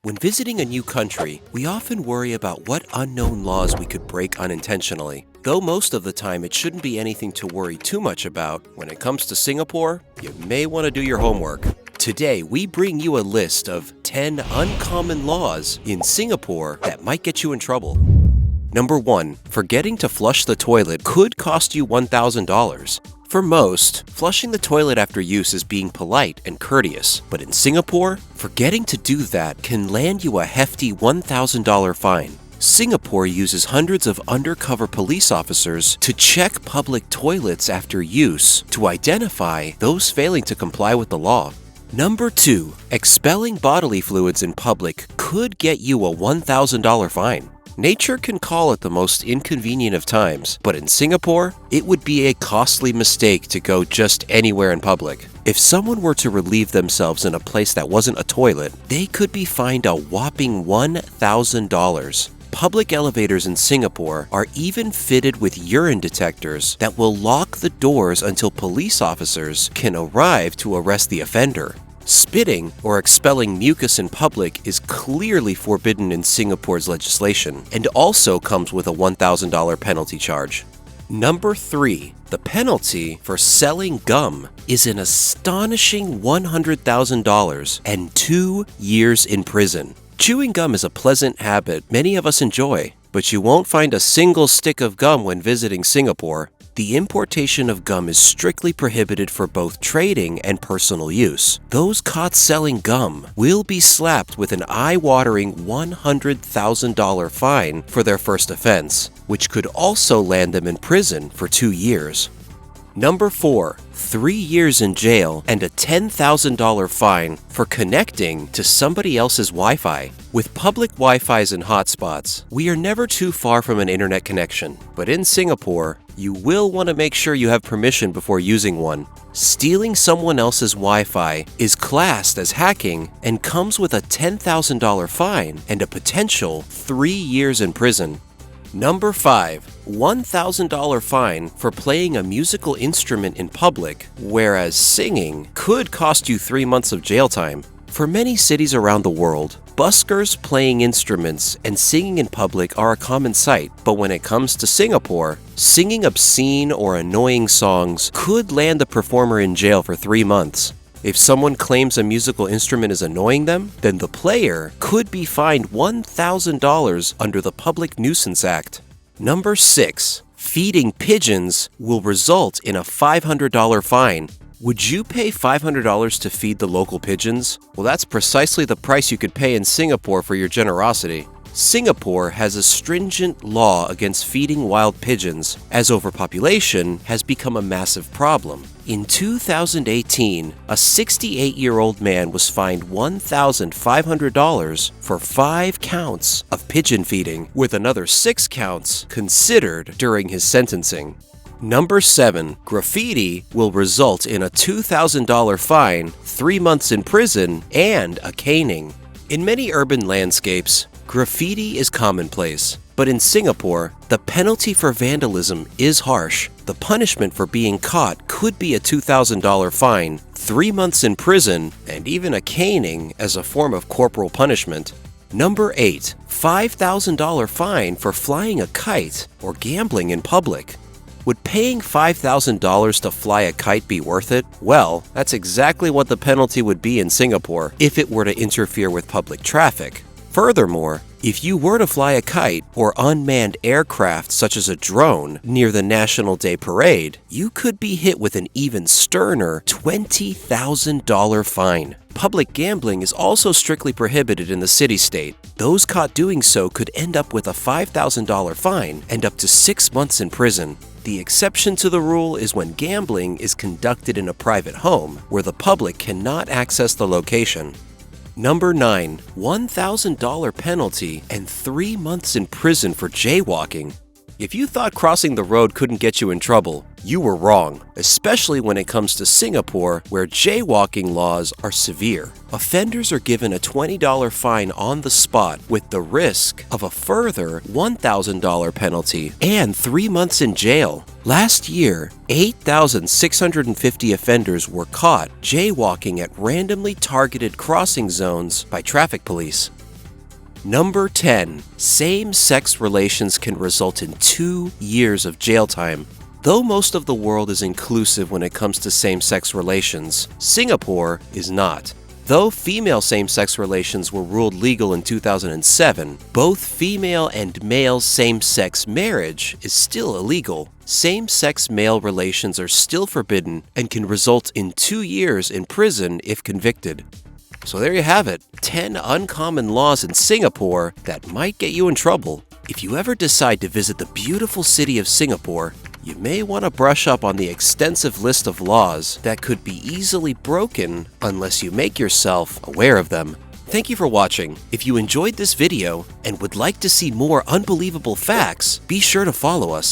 When visiting a new country, we often worry about what unknown laws we could break unintentionally. Though most of the time it shouldn't be anything to worry too much about, when it comes to Singapore, you may want to do your homework. Today, we bring you a list of 10 uncommon laws in Singapore that might get you in trouble. Number 1. Forgetting to flush the toilet could cost you $1,000. For most, flushing the toilet after use is being polite and courteous, but in Singapore, forgetting to do that can land you a hefty $1,000 fine. Singapore uses hundreds of undercover police officers to check public toilets after use to identify those failing to comply with the law. Number 2. Expelling bodily fluids in public could get you a $1,000 fine. Nature can call it the most inconvenient of times, but in Singapore, it would be a costly mistake to go just anywhere in public. If someone were to relieve themselves in a place that wasn't a toilet, they could be fined a whopping $1,000. Public elevators in Singapore are even fitted with urine detectors that will lock the doors until police officers can arrive to arrest the offender. Spitting or expelling mucus in public is clearly forbidden in Singapore's legislation and also comes with a $1,000 penalty charge. Number 3. The penalty for selling gum is an astonishing $100,000 and 2 years in prison. Chewing gum is a pleasant habit many of us enjoy, but you won't find a single stick of gum when visiting Singapore. The importation of gum is strictly prohibited for both trading and personal use. Those caught selling gum will be slapped with an eye-watering $100,000 fine for their first offense, which could also land them in prison for 2 years. Number 4. 3 years in jail and a $10,000 fine for connecting to somebody else's Wi-Fi. With public Wi-Fis and hotspots, we are never too far from an internet connection. But in Singapore, you will want to make sure you have permission before using one. Stealing someone else's Wi-Fi is classed as hacking and comes with a $10,000 fine and a potential 3 years in prison. Number 5. $1,000 fine for playing a musical instrument in public, whereas singing could cost you 3 months of jail time. For many cities around the world, buskers playing instruments and singing in public are a common sight, but when it comes to Singapore, singing obscene or annoying songs could land the performer in jail for 3 months. If someone claims a musical instrument is annoying them, then the player could be fined $1,000 under the Public Nuisance Act. Number 6. Feeding pigeons will result in a $500 fine. Would you pay $500 to feed the local pigeons? Well, that's precisely the price you could pay in Singapore for your generosity. Singapore has a stringent law against feeding wild pigeons, as overpopulation has become a massive problem. In 2018, a 68-year-old man was fined $1,500 for 5 counts of pigeon feeding, with another 6 counts considered during his sentencing. Number 7. Graffiti will result in a $2,000 fine, 3 months in prison, and a caning. In many urban landscapes, graffiti is commonplace, but in Singapore, the penalty for vandalism is harsh. The punishment for being caught could be a $2,000 fine, 3 months in prison, and even a caning as a form of corporal punishment. Number 8. $5,000 fine for flying a kite or gambling in public. Would paying $5,000 to fly a kite be worth it? Well, that's exactly what the penalty would be in Singapore if it were to interfere with public traffic. Furthermore, if you were to fly a kite or unmanned aircraft such as a drone near the National Day Parade, you could be hit with an even sterner $20,000 fine. Public gambling is also strictly prohibited in the city-state. Those caught doing so could end up with a $5,000 fine and up to 6 months in prison. The exception to the rule is when gambling is conducted in a private home where the public cannot access the location. Number 9. $1,000 penalty and 3 months in prison for jaywalking. If you thought crossing the road couldn't get you in trouble, you were wrong, especially when it comes to Singapore, where jaywalking laws are severe. Offenders are given a $20 fine on the spot with the risk of a further $1,000 penalty and 3 months in jail. Last year, 8,650 offenders were caught jaywalking at randomly targeted crossing zones by traffic police. Number 10. Same-sex relations can result in 2 years of jail time. Though most of the world is inclusive when it comes to same-sex relations, Singapore is not. Though female same-sex relations were ruled legal in 2007, both female and male same-sex marriage is still illegal. Same-sex male relations are still forbidden and can result in 2 years in prison if convicted. So there you have it, 10 uncommon laws in Singapore that might get you in trouble. If you ever decide to visit the beautiful city of Singapore, you may want to brush up on the extensive list of laws that could be easily broken unless you make yourself aware of them. Thank you for watching. If you enjoyed this video and would like to see more unbelievable facts, be sure to follow us.